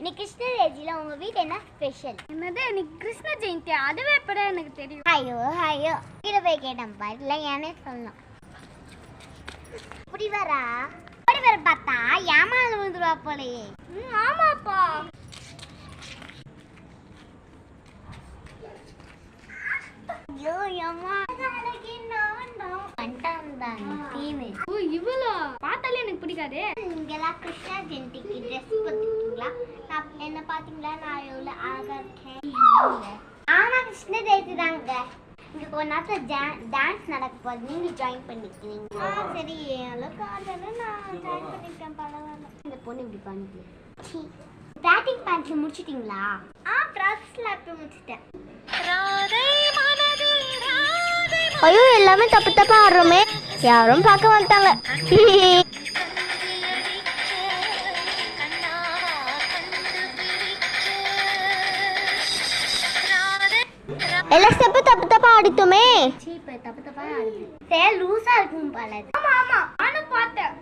இன்னைக்கு கிருஷ்ண ஜெயந்தில உங்க வீட்ல என்ன ஸ்பெஷல்? என்னது இன்னைக்கு கிருஷ்ண ஜெயந்தி? அதுவே எப்படா எனக்கு தெரியும்? ஐயோ கீழே போய் கேட்டேன் பாரு, இல்லை ஏனே சொல்லணும். இப்படி வர பார்த்தா ஏமாந்து வந்துருவா போலயே. ஆமாப்பா. ஐயோ அம்மா இவ்வளோ பார்த்தாலே எனக்கு பிடிக்காது. இங்கெல்லாம் கிருஷ்ண ஜெயந்திக்கு ட்ரெஸ் பார்த்துருக்கீங்களா? என்ன பார்த்தீங்களா? நான் எவ்வளோ அழகா இருக்கேன். ஆமா கிருஷ்ண ஜெயந்தி தாங்க. இங்க கொஞ்ச நேரத்தில் டான்ஸ் நடக்க போகுது, நீங்க ஜாயின் பண்ணிக்கிறீங்க? சரி அளவுக்கு ஆடல, நான் ஜாயின் பண்ணிருக்கேன், பரவாயில்ல. இந்த பொண்ணு இப்படி பண்ணிட்டு பேட்டிங் பேட்ச் முடிச்சிட்டீங்களா? ப்ராக்டிஸ்ல அப்படி முடிச்சிட்டேன். ஐயோ எல்லாமே தப்பு தப்பா ஆடுறோமே, யாரும் பார்க்க வந்துட்டாங்க. எல்லா ஸ்டெப்பு தப்பு தப்பா ஆடிட்டோமே. தப்பு தப்பா ஆடுது. சரி லூசா இருக்கும் போல. ஆமா நானும் பார்த்தேன்.